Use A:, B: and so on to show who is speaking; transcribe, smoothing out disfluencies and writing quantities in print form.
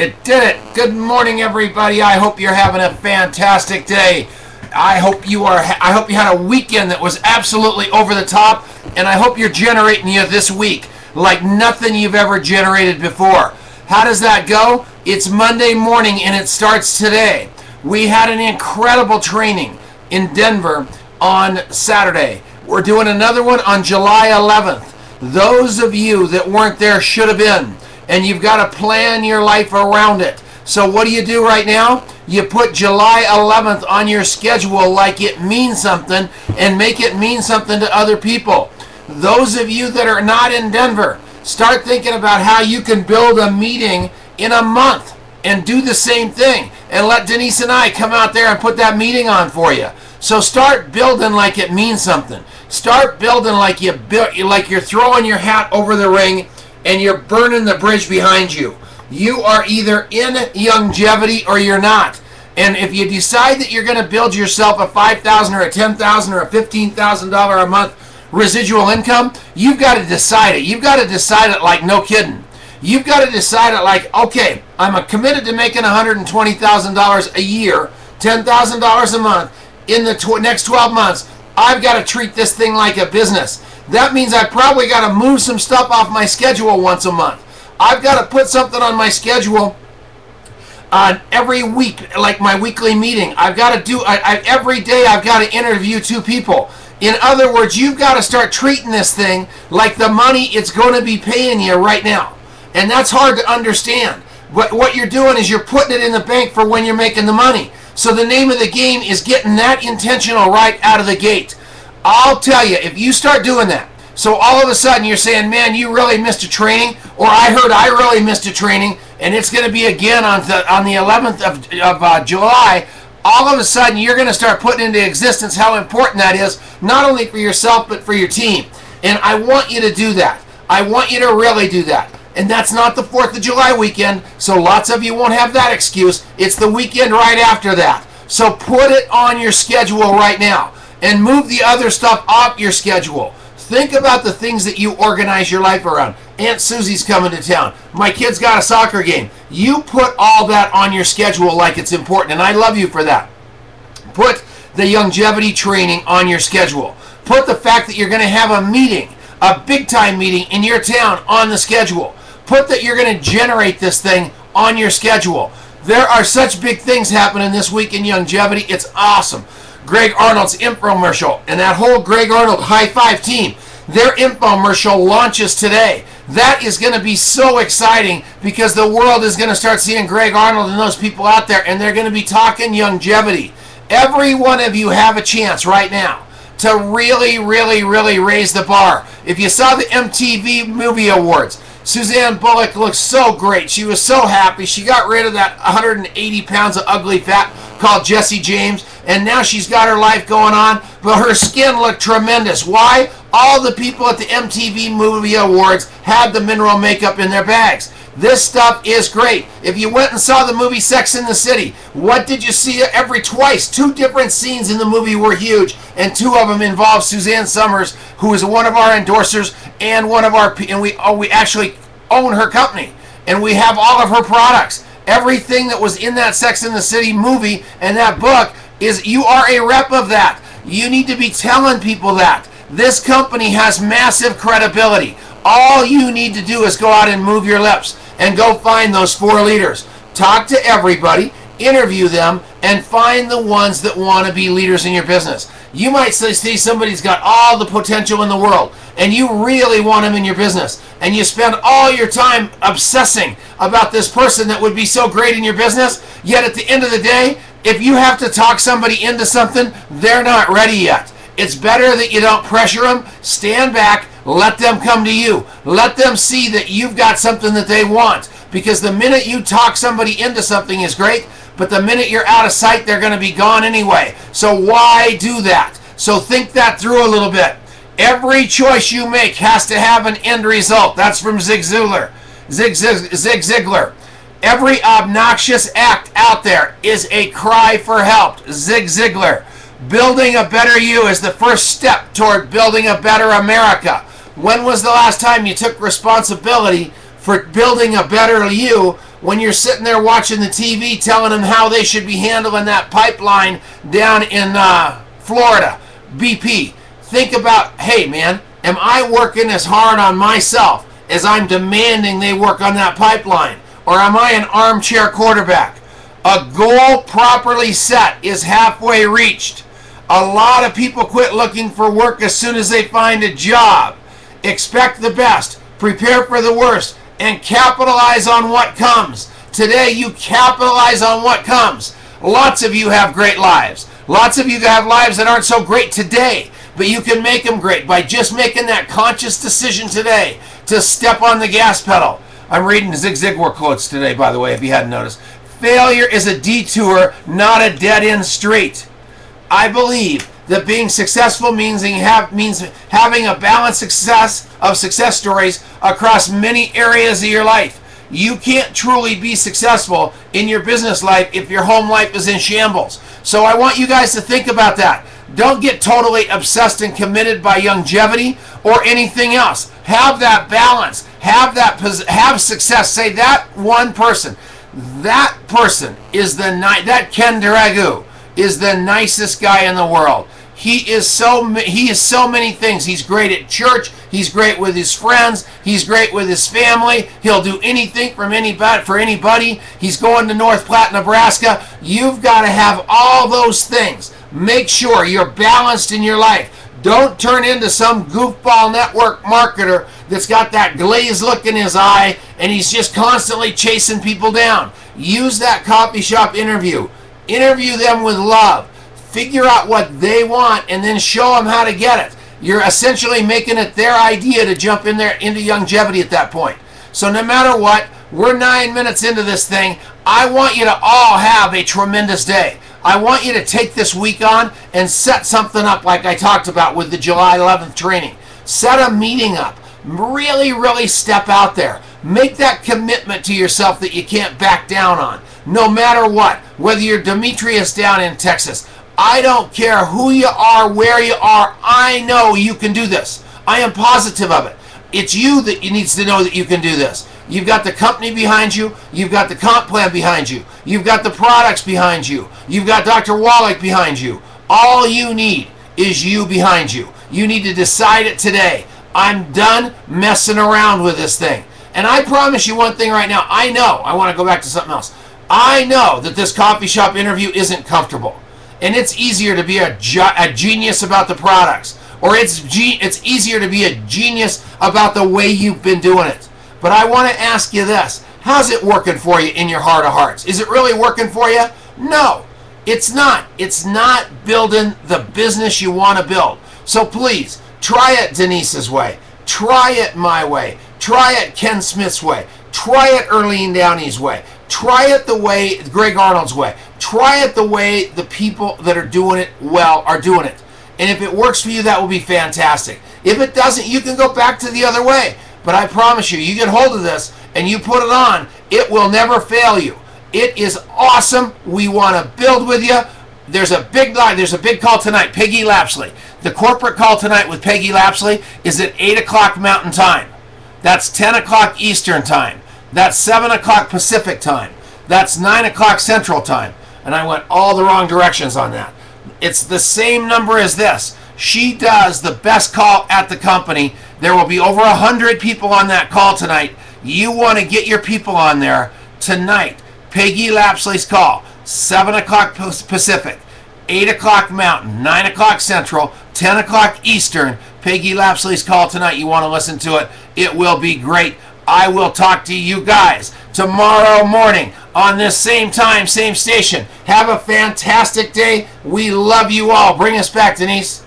A: It did it. Good morning, everybody. I hope you're having a fantastic day. I hope you had a weekend that was absolutely over the top, and I hope you're generating you this week like nothing you've ever generated before. How does that go? It's Monday morning, and it starts today. We had an incredible training in Denver on Saturday. We're doing another one on July 11th. Those of you that weren't there should have been, and you've got to plan your life around it. So what do you do right now? You put July 11th on your schedule like it means something, and make it mean something to other people. Those of you that are not in Denver, start thinking about how you can build a meeting in a month and do the same thing, and let Denise and I come out there and put that meeting on for you. So start building like it means something. Start building like you're throwing your hat over the ring and you're burning the bridge behind you. You are either in longevity or you're not. And if you decide that you're going to build yourself a $5,000 or a $10,000 or a $15,000 a month residual income, you've got to decide it. You've got to decide it like no kidding. You've got to decide it like, okay, I'm committed to making $120,000 a year, $10,000 a month in the next 12 months. I've got to treat this thing like a business. That means I probably got to move some stuff off my schedule once a month. I've got to put something on my schedule every week, like my weekly meeting. I've got to do, every day I've got to interview 2 people. In other words, you've got to start treating this thing like the money it's going to be paying you right now. And that's hard to understand. But what you're doing is you're putting it in the bank for when you're making the money. So the name of the game is getting that intentional right out of the gate. I'll tell you, if you start doing that, so all of a sudden you're saying, man, you really missed a training, or I heard I really missed a training, and it's going to be again on the 11th of July, all of a sudden you're going to start putting into existence how important that is, not only for yourself, but for your team. And I want you to do that. I want you to really do that. And that's not the 4th of July weekend, so lots of you won't have that excuse. It's the weekend right after that. So put it on your schedule right now, and move the other stuff off your schedule. Think about the things that you organize your life around. Aunt Susie's coming to town. My kid's got a soccer game. You put all that on your schedule like it's important, and I love you for that. Put the longevity training on your schedule. Put the fact that you're going to have a meeting, a big-time meeting in your town on the schedule. Put that you're going to generate this thing on your schedule. There are such big things happening this week in longevity. It's awesome. Greg Arnold's infomercial and that whole Greg Arnold High Five team, their infomercial launches today. That is going to be so exciting because the world is going to start seeing Greg Arnold and those people out there, and they're going to be talking longevity. Every one of you have a chance right now to really, really, really raise the bar. If you saw the MTV Movie Awards, Suzanne Bullock looked so great. She was so happy. She got rid of that 180 pounds of ugly fat called Jesse James, and now she's got her life going on, but her skin looked tremendous. Why? All the people at the MTV Movie Awards had the mineral makeup in their bags. This stuff is great. If you went and saw the movie Sex and the City, what did you see twice? 2 different scenes in the movie were huge, and 2 of them involved Suzanne Summers, who is one of our endorsers and one of our, and we actually own her company, and we have all of her products. Everything that was in that Sex and the City movie and that book is, you are a rep of that. You need to be telling people that. This company has massive credibility. All you need to do is go out and move your lips and go find those 4 leaders. Talk to everybody, interview them, and find the ones that want to be leaders in your business. You might see somebody's got all the potential in the world, and you really want them in your business, and you spend all your time obsessing about this person that would be so great in your business, yet at the end of the day, if you have to talk somebody into something, they're not ready yet. It's better that you don't pressure them. Stand back, let them come to you. Let them see that you've got something that they want, because the minute you talk somebody into something is great, but the minute you're out of sight, they're going to be gone anyway. So why do that? So think that through a little bit. Every choice you make has to have an end result. That's from Zig Ziglar. Zig Ziglar. Every obnoxious act out there is a cry for help. Zig Ziglar. Building a better you is the first step toward building a better America. When was the last time you took responsibility for building a better you when you're sitting there watching the TV telling them how they should be handling that pipeline down in Florida, BP. Think about, hey man, am I working as hard on myself as I'm demanding they work on that pipeline? Or am I an armchair quarterback? A goal properly set is halfway reached. A lot of people quit looking for work as soon as they find a job. Expect the best, prepare for the worst, and capitalize on what comes. Today, you capitalize on what comes. Lots of you have great lives. Lots of you have lives that aren't so great today, but you can make them great by just making that conscious decision today to step on the gas pedal. I'm reading Zig Ziglar quotes today, by the way, if you hadn't noticed. Failure is a detour, not a dead-end street. I believe that being successful means having a balanced success stories across many areas of your life. You can't truly be successful in your business life if your home life is in shambles. So I want you guys to think about that. Don't get totally obsessed and committed by longevity or anything else. Have that balance. Have success. Say that one person. That person is that Ken Duragu is the nicest guy in the world. He is so many things. He's great at church. He's great with his friends. He's great with his family. He'll do anything for anybody. He's going to North Platte, Nebraska. You've got to have all those things. Make sure you're balanced in your life. Don't turn into some goofball network marketer that's got that glazed look in his eye and he's just constantly chasing people down. Use that coffee shop interview. Interview them with love. Figure out what they want and then show them how to get it. You're essentially making it their idea to jump in there into longevity at that point. So no matter what, we're 9 minutes into this thing. I want you to all have a tremendous day. I want you to take this week on and set something up like I talked about with the July 11th training. Set a meeting up. Really, really step out there. Make that commitment to yourself that you can't back down on. No matter what, whether you're Demetrius down in Texas, I don't care who you are, where you are, I know you can do this. I am positive of it. It's you that needs to know that you can do this. You've got the company behind you. You've got the comp plan behind you. You've got the products behind you. You've got Dr. Wallach behind you. All you need is you behind you. You need to decide it today. I'm done messing around with this thing. And I promise you one thing right now. I want to go back to something else. I know that this coffee shop interview isn't comfortable. And it's easier to be a genius about the products. Or it's easier to be a genius about the way you've been doing it. But I want to ask you this. How's it working for you in your heart of hearts? Is it really working for you? No, it's not. It's not building the business you want to build. So please, try it Denise's way. Try it my way. Try it Ken Smith's way. Try it Earlene Downey's way. Try it the way Greg Arnold's way. Try it the way the people that are doing it well are doing it. And if it works for you, that will be fantastic. If it doesn't, you can go back to the other way. But I promise you, you get hold of this and you put it on, it will never fail you. It is awesome. We want to build with you. There's a big call tonight. Peggy Lapsley. The corporate call tonight with Peggy Lapsley is at 8 o'clock Mountain Time. That's 10 o'clock Eastern Time. That's 7 o'clock Pacific Time. That's 9 o'clock Central Time. And I went all the wrong directions on that. It's the same number as this. She does the best call at the company. There will be over 100 people on that call tonight. You want to get your people on there tonight. Peggy Lapsley's call, 7 o'clock Pacific, 8 o'clock Mountain, 9 o'clock Central, 10 o'clock Eastern. Peggy Lapsley's call tonight. You want to listen to it. It will be great. I will talk to you guys tomorrow morning on this same time, same station. Have a fantastic day. We love you all. Bring us back, Denise.